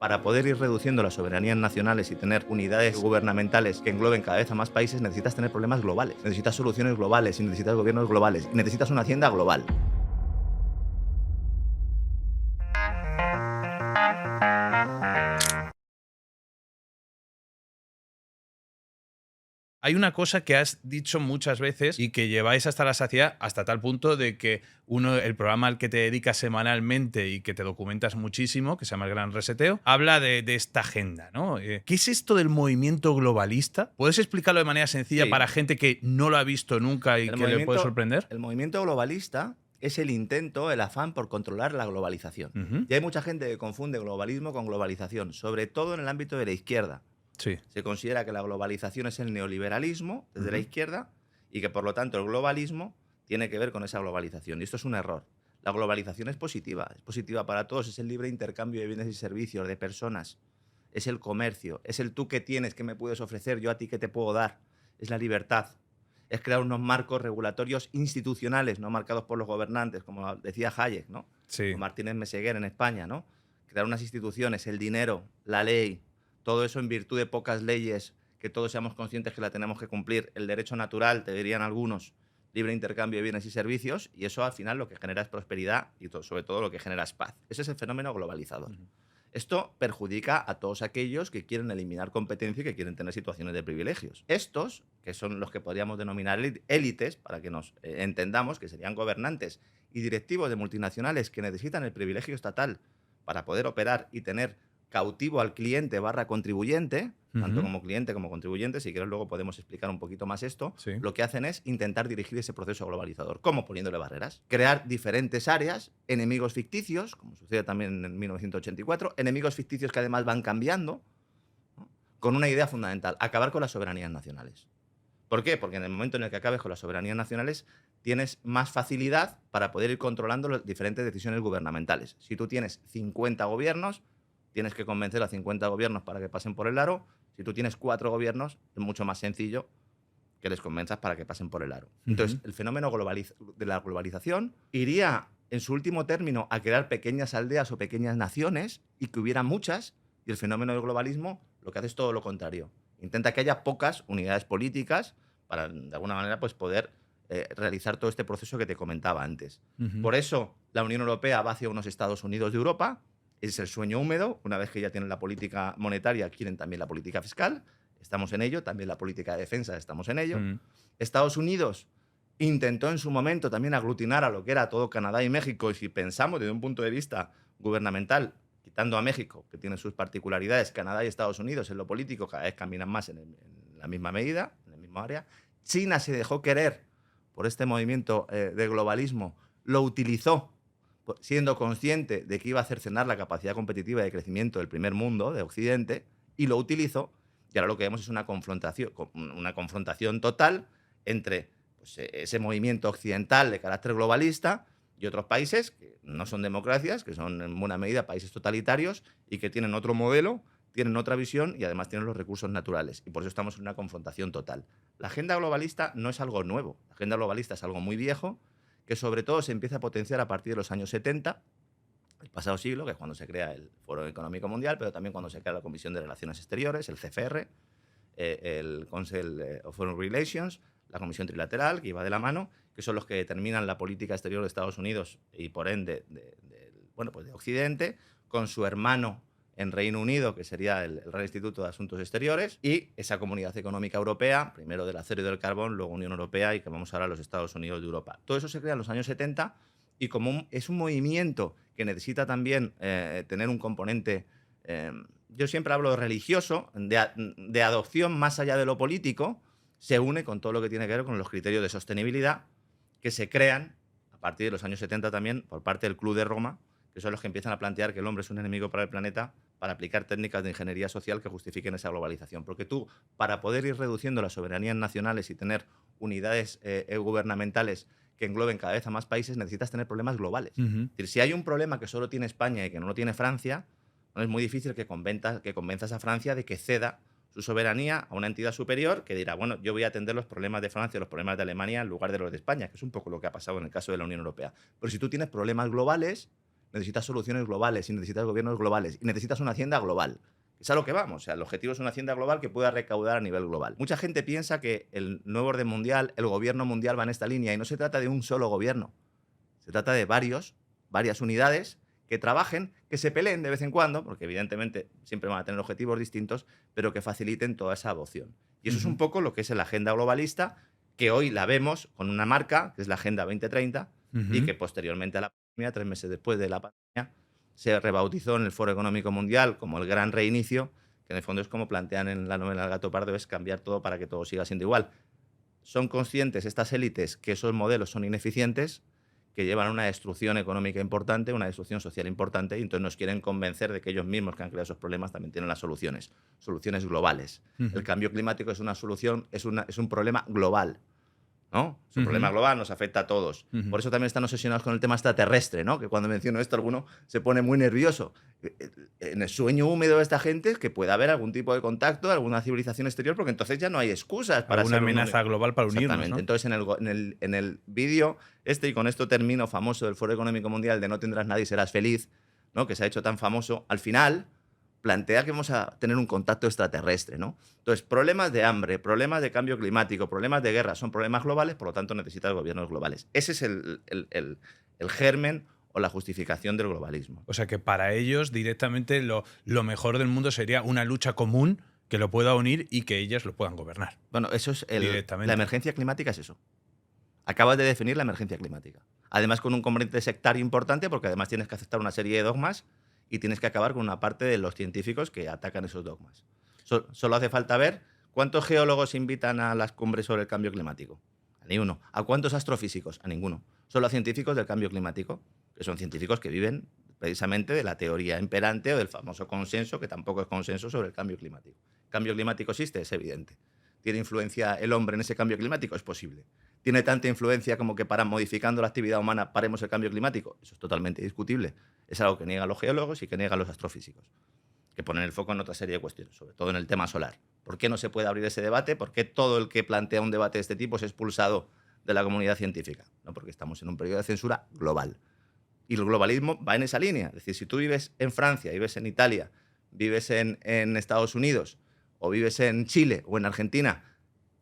Para poder ir reduciendo las soberanías nacionales y tener unidades gubernamentales que engloben cada vez a más países, necesitas tener problemas globales, necesitas soluciones globales y necesitas gobiernos globales y necesitas una hacienda global. Hay una cosa que has dicho muchas veces y que lleváis hasta la saciedad, hasta tal punto de que el programa al que te dedicas semanalmente y que te documentas muchísimo, que se llama El Gran Reseteo, habla de esta agenda, ¿no? ¿Qué es esto del movimiento globalista? ¿Puedes explicarlo de manera sencilla Sí, para gente que no lo ha visto nunca y el que le puede movimiento, sorprender? el movimiento globalista es el intento, el afán por controlar la globalización. Ujú. Y hay mucha gente que confunde globalismo con globalización, sobre todo en el ámbito de la izquierda. Sí. Se considera que la globalización es el neoliberalismo desde la Ujú. izquierda y que por lo tanto el globalismo tiene que ver con esa globalización. Y esto es un error. La globalización es positiva para todos, es el libre intercambio de bienes y servicios, de personas, es el comercio, es el tú que tienes, que me puedes ofrecer, yo a ti qué te puedo dar, es la libertad, es crear unos marcos regulatorios institucionales, no marcados por los gobernantes, como decía Hayek, ¿no? O Sí. Martínez Meseguer en España, ¿no? Crear unas instituciones, el dinero, la ley, todo eso en virtud de pocas leyes, que todos seamos conscientes que la tenemos que cumplir, el derecho natural, te dirían algunos, libre intercambio de bienes y servicios, y eso al final lo que genera es prosperidad y sobre todo lo que genera es paz. Ese es el fenómeno globalizador. Ujú. Esto perjudica a todos aquellos que quieren eliminar competencia y que quieren tener situaciones de privilegios. Estos, que son los que podríamos denominar élites, para que nos entendamos, que serían gobernantes y directivos de multinacionales que necesitan el privilegio estatal para poder operar y tener cautivo al cliente barra contribuyente, tanto Ujú. como cliente como contribuyente, si quieres luego podemos explicar un poquito más esto, Sí. lo que hacen es intentar dirigir ese proceso globalizador. ¿Cómo? Poniéndole barreras. Crear diferentes áreas, enemigos ficticios, como sucede también en 1984, enemigos ficticios que además van cambiando, ¿no? Con una idea fundamental, acabar con las soberanías nacionales. ¿Por qué? Porque en el momento en el que acabes con las soberanías nacionales, tienes más facilidad para poder ir controlando las diferentes decisiones gubernamentales. Si tú tienes 50 gobiernos, tienes que convencer a 50 gobiernos para que pasen por el aro. Si tú tienes 4 gobiernos, es mucho más sencillo que les convenzas para que pasen por el aro. Entonces, Ujú. el fenómeno de la globalización iría, en su último término, a crear pequeñas aldeas o pequeñas naciones y que hubiera muchas, y el fenómeno del globalismo lo que hace es todo lo contrario. Intenta que haya pocas unidades políticas para, de alguna manera, pues poder realizar todo este proceso que te comentaba antes. Ujú. Por eso, la Unión Europea va hacia unos Estados Unidos de Europa, es el sueño húmedo, una vez que ya tienen la política monetaria, quieren también la política fiscal, estamos en ello, también la política de defensa, estamos en ello. Ujú. Estados Unidos intentó en su momento también aglutinar a lo que era todo Canadá y México, y si pensamos desde un punto de vista gubernamental, quitando a México, que tiene sus particularidades, Canadá y Estados Unidos en lo político cada vez caminan más en la misma medida, en el mismo área. China se dejó querer por este movimiento de globalismo, lo utilizó siendo consciente de que iba a cercenar la capacidad competitiva de crecimiento del primer mundo, de Occidente, y lo utilizó. Y ahora lo que vemos es una confrontación total entre pues, ese movimiento occidental de carácter globalista y otros países que no son democracias, que son en buena medida países totalitarios y que tienen otro modelo, tienen otra visión y además tienen los recursos naturales. Y por eso estamos en una confrontación total. La agenda globalista no es algo nuevo. La agenda globalista es algo muy viejo que sobre todo se empieza a potenciar a partir de los años 70, el pasado siglo, que es cuando se crea el Foro Económico Mundial, pero también cuando se crea la Comisión de Relaciones Exteriores, el CFR, el Council of Foreign Relations, la Comisión Trilateral, que iba de la mano, que son los que determinan la política exterior de Estados Unidos y por ende bueno, pues de Occidente, con su hermano en Reino Unido, que sería el Real Instituto de Asuntos Exteriores, y esa Comunidad Económica Europea, primero del acero y del carbón, luego Unión Europea y que vamos ahora a los Estados Unidos de Europa. Todo eso se crea en los años 70 y como es un movimiento que necesita también tener un componente, eh, yo siempre hablo de religioso, de adopción más allá de lo político, se une con todo lo que tiene que ver con los criterios de sostenibilidad que se crean a partir de los años 70 también por parte del Club de Roma, que son los que empiezan a plantear que el hombre es un enemigo para el planeta para aplicar técnicas de ingeniería social que justifiquen esa globalización. Porque tú, para poder ir reduciendo las soberanías nacionales y tener unidades gubernamentales que engloben cada vez a más países, necesitas tener problemas globales. Ujú. Es decir, si hay un problema que solo tiene España y que no lo tiene Francia, no es muy difícil que convenzas a Francia de que ceda su soberanía a una entidad superior que dirá, bueno, yo voy a atender los problemas de Francia, los problemas de Alemania en lugar de los de España, que es un poco lo que ha pasado en el caso de la Unión Europea. Pero si tú tienes problemas globales, necesitas soluciones globales y necesitas gobiernos globales y necesitas una hacienda global. Es a lo que vamos. O sea, el objetivo es una hacienda global que pueda recaudar a nivel global. Mucha gente piensa que el nuevo orden mundial, el gobierno mundial va en esta línea y no se trata de un solo gobierno. Se trata de varias unidades que trabajen, que se peleen de vez en cuando, porque evidentemente siempre van a tener objetivos distintos, pero que faciliten toda esa adopción. Y eso es un poco lo que es la agenda globalista, que hoy la vemos con una marca, que es la Agenda 2030, y que posteriormente a la pandemia, 3 meses después de la pandemia, se rebautizó en el Foro Económico Mundial como el gran reinicio, que en el fondo es como plantean en la novela El gato pardo, es cambiar todo para que todo siga siendo igual. Son conscientes estas élites que esos modelos son ineficientes, que llevan a una destrucción económica importante, una destrucción social importante, y entonces nos quieren convencer de que ellos mismos que han creado esos problemas también tienen las soluciones globales. El cambio climático es una solución, es un problema global, ¿no? Es un problema global, nos afecta a todos. Por eso también están obsesionados con el tema extraterrestre, ¿no? Que cuando menciono esto alguno se pone muy nervioso. En el sueño húmedo de esta gente es que pueda haber algún tipo de contacto, alguna civilización exterior, porque entonces ya no hay excusas para alguna amenaza global para unirnos, exactamente, ¿no? Entonces en el vídeo y con esto termino, famoso del Foro Económico Mundial de No tendrás nadie y serás feliz, ¿no? Que se ha hecho tan famoso, al final plantea que vamos a tener un contacto extraterrestre, ¿no? Entonces, problemas de hambre, problemas de cambio climático, problemas de guerra, son problemas globales, por lo tanto necesitas gobiernos globales. Ese es el germen o la justificación del globalismo. O sea que para ellos directamente lo mejor del mundo sería una lucha común que lo pueda unir y que ellas lo puedan gobernar. Bueno, eso es la emergencia climática es eso. Acabas de definir la emergencia climática. Además con un componente sectario importante, porque además tienes que aceptar una serie de dogmas y tienes que acabar con una parte de los científicos que atacan esos dogmas. Solo hace falta ver cuántos geólogos invitan a las cumbres sobre el cambio climático. A ni uno. ¿A cuántos astrofísicos? A ninguno. Solo a científicos del cambio climático, que son científicos que viven precisamente de la teoría imperante o del famoso consenso, que tampoco es consenso sobre el cambio climático. ¿El cambio climático existe? Es evidente. ¿Tiene influencia el hombre en ese cambio climático? Es posible. ¿Tiene tanta influencia como que para modificando la actividad humana paremos el cambio climático? Eso es totalmente discutible. Es algo que niegan los geólogos y que niegan los astrofísicos, que ponen el foco en otra serie de cuestiones, sobre todo en el tema solar. ¿Por qué no se puede abrir ese debate? ¿Por qué todo el que plantea un debate de este tipo es expulsado de la comunidad científica? No, porque estamos en un periodo de censura global. Y el globalismo va en esa línea. Es decir, si tú vives en Francia, vives en Italia, vives en Estados Unidos, o vives en Chile o en Argentina,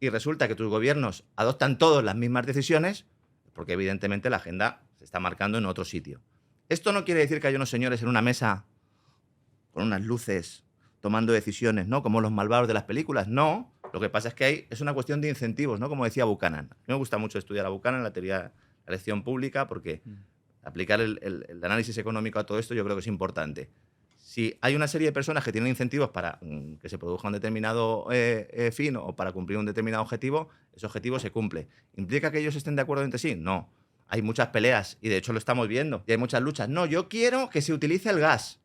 y resulta que tus gobiernos adoptan todos las mismas decisiones, porque evidentemente la agenda se está marcando en otro sitio. Esto no quiere decir que haya unos señores en una mesa con unas luces tomando decisiones, ¿no? Como los malvados de las películas. No, lo que pasa es que es una cuestión de incentivos, ¿no? Como decía Buchanan. A mí me gusta mucho estudiar a Buchanan, la teoría de la elección pública, porque aplicar el análisis económico a todo esto yo creo que es importante. Si hay una serie de personas que tienen incentivos para que se produzca un determinado fin o para cumplir un determinado objetivo, ese objetivo se cumple. ¿Implica que ellos estén de acuerdo entre sí? No. Hay muchas peleas y de hecho lo estamos viendo. Y hay muchas luchas. No, yo quiero que se utilice el gas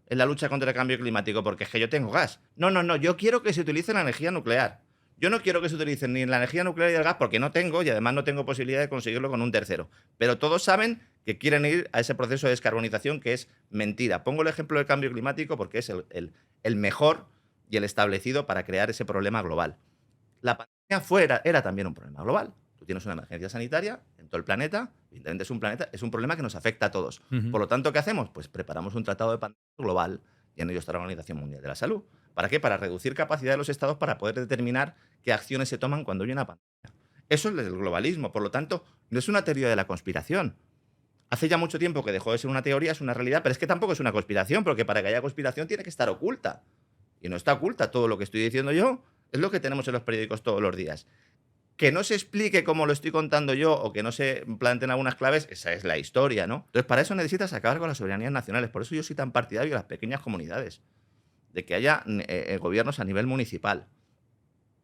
en la lucha contra el cambio climático porque es que yo tengo gas. No, yo quiero que se utilice la energía nuclear. Yo no quiero que se utilice ni la energía nuclear ni el gas porque no tengo y además no tengo posibilidad de conseguirlo con un tercero. Pero todos saben que quieren ir a ese proceso de descarbonización que es mentira. Pongo el ejemplo del cambio climático porque es el mejor y el establecido para crear ese problema global. La pandemia era también un problema global. Tú tienes una emergencia sanitaria en todo el planeta, evidentemente es un problema que nos afecta a todos. Por lo tanto, ¿qué hacemos? Pues preparamos un tratado de pandemia global y en ello está la Organización Mundial de la Salud. ¿Para qué? Para reducir capacidad de los estados para poder determinar qué acciones se toman cuando hay una pandemia. Eso es el globalismo. Por lo tanto, no es una teoría de la conspiración. Hace ya mucho tiempo que dejó de ser una teoría, es una realidad, pero es que tampoco es una conspiración, porque para que haya conspiración tiene que estar oculta. Y no está oculta. Todo lo que estoy diciendo yo es lo que tenemos en los periódicos todos los días. Que no se explique como lo estoy contando yo o que no se planteen algunas claves, esa es la historia, ¿no? Entonces, para eso necesitas acabar con las soberanías nacionales. Por eso yo soy tan partidario de las pequeñas comunidades, de que haya gobiernos a nivel municipal,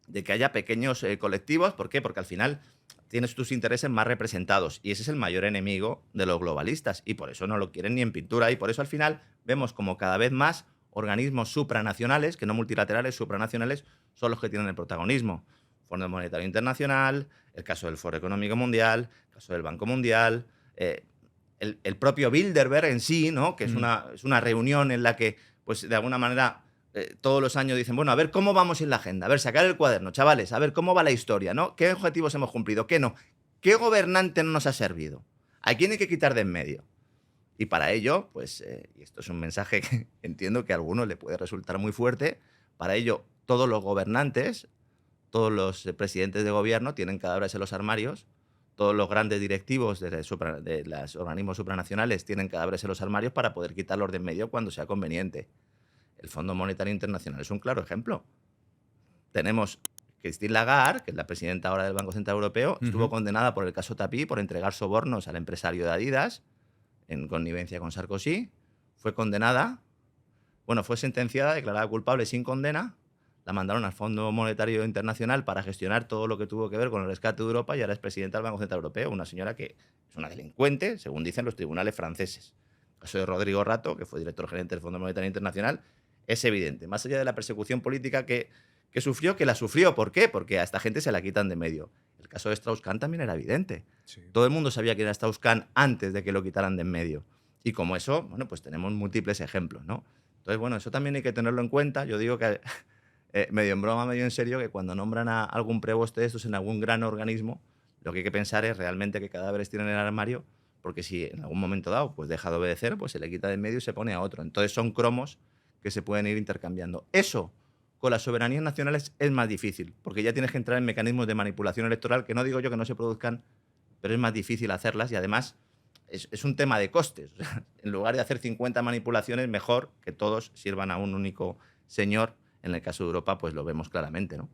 de que haya pequeños colectivos. ¿Por qué? Porque al final tienes tus intereses más representados y ese es el mayor enemigo de los globalistas y por eso no lo quieren ni en pintura y por eso al final vemos como cada vez más organismos supranacionales, que no multilaterales, supranacionales, son los que tienen el protagonismo. Fondo Monetario Internacional, el caso del Foro Económico Mundial, el caso del Banco Mundial, el propio Bilderberg en sí, ¿no? Que es una reunión en la que, pues, de alguna manera, todos los años dicen, bueno, a ver cómo vamos en la agenda, a ver, sacar el cuaderno, chavales, a ver cómo va la historia, ¿no? ¿Qué objetivos hemos cumplido? ¿Qué no? ¿Qué gobernante no nos ha servido? ¿A quién hay que quitar de en medio? Y para ello, pues, y esto es un mensaje que entiendo que a algunos le puede resultar muy fuerte, para ello todos los gobernantes, todos los presidentes de gobierno tienen cadáveres en los armarios, todos los grandes directivos de los organismos supranacionales tienen cadáveres en los armarios para poder quitarlos de en medio cuando sea conveniente. El Fondo Monetario Internacional es un claro ejemplo. Tenemos Christine Lagarde, que es la presidenta ahora del Banco Central Europeo, estuvo condenada por el caso Tapie por entregar sobornos al empresario de Adidas en connivencia con Sarkozy. Fue condenada, bueno, fue sentenciada, declarada culpable sin condena. La mandaron al Fondo Monetario Internacional para gestionar todo lo que tuvo que ver con el rescate de Europa y ahora es presidenta del Banco Central Europeo, una señora que es una delincuente, según dicen los tribunales franceses. El caso de Rodrigo Rato, que fue director gerente del Fondo Monetario Internacional, es evidente. Más allá de la persecución política que sufrió, que la sufrió. ¿Por qué? Porque a esta gente se la quitan de medio. El caso de Strauss-Kahn también era evidente. Sí. Todo el mundo sabía quién era Strauss-Kahn antes de que lo quitaran de en medio. Y como eso, bueno, pues tenemos múltiples ejemplos, ¿no? Entonces, bueno, eso también hay que tenerlo en cuenta. Yo digo que, medio en broma, medio en serio, que cuando nombran a algún preboste de estos en algún gran organismo, lo que hay que pensar es realmente qué cadáveres tienen en el armario, porque si en algún momento dado pues deja de obedecer, pues se le quita de en medio y se pone a otro. Entonces son cromos que se pueden ir intercambiando. Eso, con las soberanías nacionales, es más difícil, porque ya tienes que entrar en mecanismos de manipulación electoral, que no digo yo que no se produzcan, pero es más difícil hacerlas y además es un tema de costes. O sea, en lugar de hacer 50 manipulaciones, mejor que todos sirvan a un único señor. En el caso de Europa, pues lo vemos claramente, ¿no?